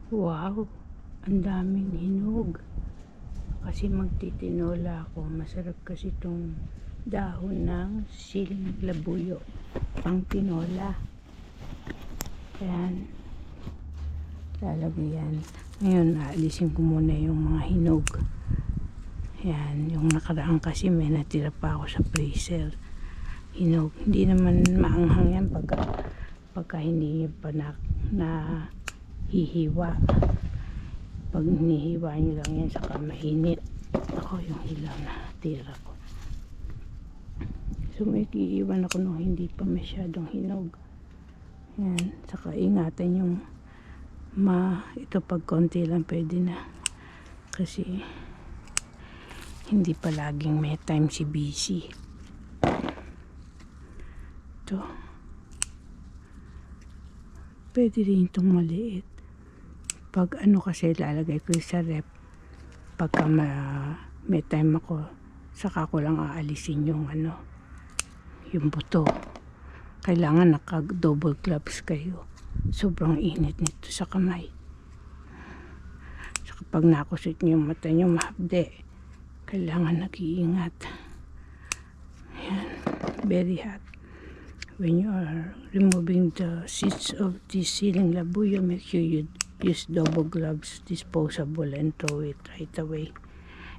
Wow, ang daming hinog. Kasi magtitinola ako. Masarap kasi itong dahon ng siling labuyo pang tinola. Ayan. Lalagay yan. Ngayon, aalisin ko muna yung mga hinog. Ayan. Yung nakaraan kasi may natira pa ako sa freezer. Hinog. Hindi naman maanghang yan pagka hindi pa na hihiwa. Pag hinihiwa nyo lang yan saka mainit. Ako yung hilaw na tira ko. So may iiwan ako nung hindi pa masyadong hinog. Yan. Saka ingatan yung ito pag konti lang pwede na. Kasi hindi pa laging may time si busy. Ito. Pwede rin itong maliit. Pag ano kasi lalagay ko sa rep, pagka may time ako, saka ko lang aalisin yung yung buto. Kailangan naka-double gloves kayo. Sobrang init nito sa kamay. Saka pag nakusot nyo yung mata nyo, mahapde. Kailangan nag-iingat. Ayan. Very hot. When you are removing the seeds of the siling labuyo, make sure you use double gloves, disposable, and throw it right away.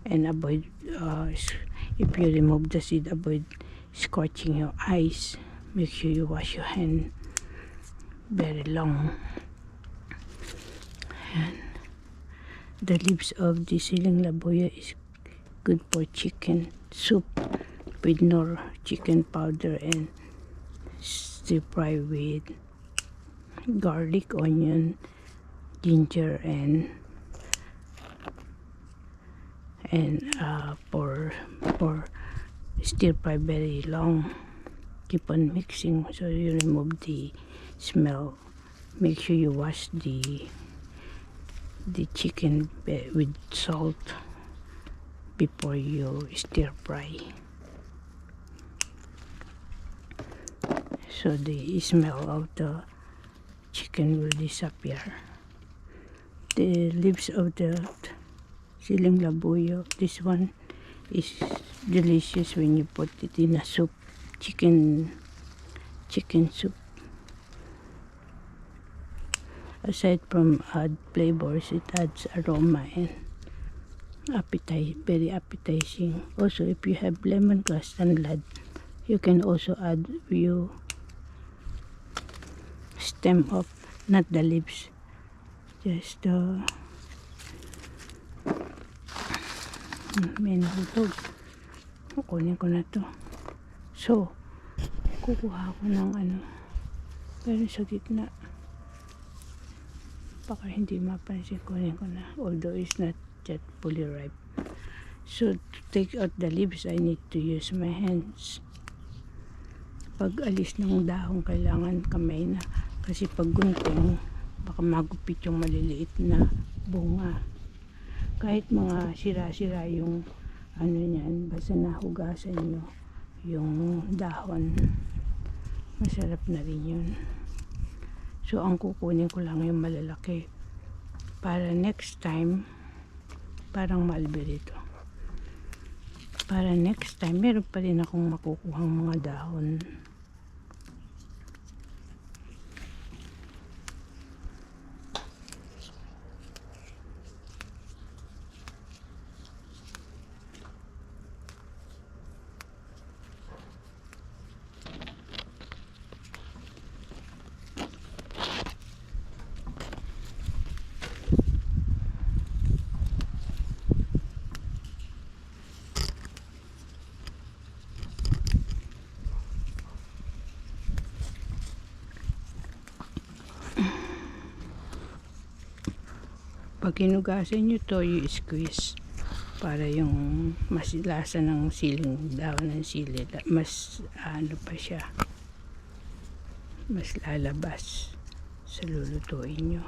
And avoid, if you remove the seed, avoid scorching your eyes. Make sure you wash your hand very long. And the leaves of the siling labuyo is good for chicken soup with nor chicken powder and stir fry with garlic, onion, ginger, and for stir fry very long. Keep on mixing so you remove the smell. Make sure you wash the chicken with salt before you stir fry, so the smell of the chicken will disappear. The leaves of the siling labuyo, this one is delicious when you put it in a soup, chicken soup. Aside from add flavors, it adds aroma and very appetizing. Also, if you have lemongrass and lard, you can also add few stem of, not the leaves, just may nahutog. Kukunin ko na to. So kukuha ko ng pero sa gitna baka hindi mapansin, kunin ko na, although it's not yet fully ripe. So to take out the leaves, I need to use my hands. Pag alis ng dahon, kailangan kamay na, kasi pag gunting baka magupit yung maliliit na bunga. Kahit mga sira-sira yung niyan, basta nahugasan nyo yung dahon, masarap na rin yun. So ang kukunin ko lang yung malalaki para next time, parang malberito, para next time meron pa rin akong makukuhang mga dahon. Pag hinugasan nyo to, you squeeze para yung mas lasa ng siling, dahon ng sili, mas pa siya, mas lalabas sa lulutuin nyo.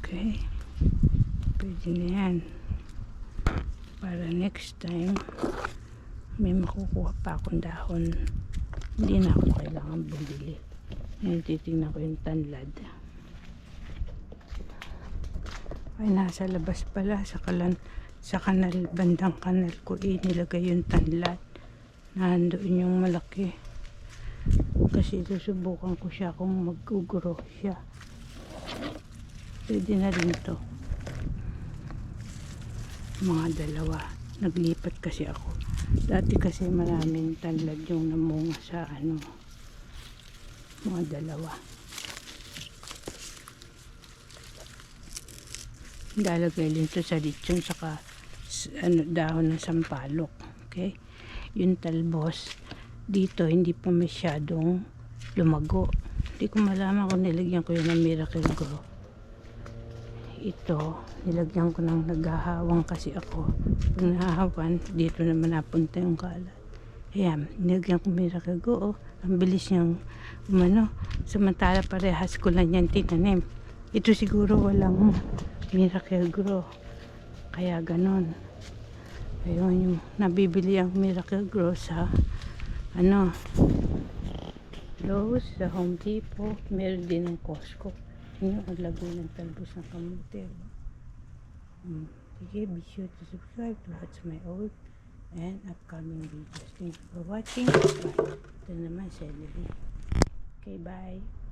Okay, pwede na yan. Para next time may makukuha pa akong dahon, hindi na ako kailangan bumili. Ngayon titignan ko yung tanlad. Ay, nasa labas pala sa kanal, bandang kanal ko nilagay yung tanlad. Nandoon yung malaki. Kasi susubukan ko siya kung mag-grow siya. Pwede na rin to. Mga dalawa. Naglipat kasi ako. Dati kasi maraming tanlad yung namunga sa mga dalawa. Lalagay din to sa lechon saka dahon ng sampalok. Okay? Yung talbos dito hindi pa masyadong lumago. Hindi ko malaman kung nilagyan ko yun ng Miracle Grow. Ito, nilagyan ko ng naghahawang kasi ako. Pag nahahawan, dito naman napunta yung kalat. Ayan, nilagyan ko Miracle Grow. Ang bilis niyang samantala parehas ko lang yan tinanim. Ito siguro walang Miracle Grow. Kaya ganon. Ayun, yung nabibili ang Miracle Grow sa Lowe's, sa Home Depot. Meron din ng Costco. Yun ang lagay ng talbos ng kamote. Sige, be sure to subscribe to watch my old and upcoming videos. Thank you for watching. Bye. Ito naman, celery. Okay, bye.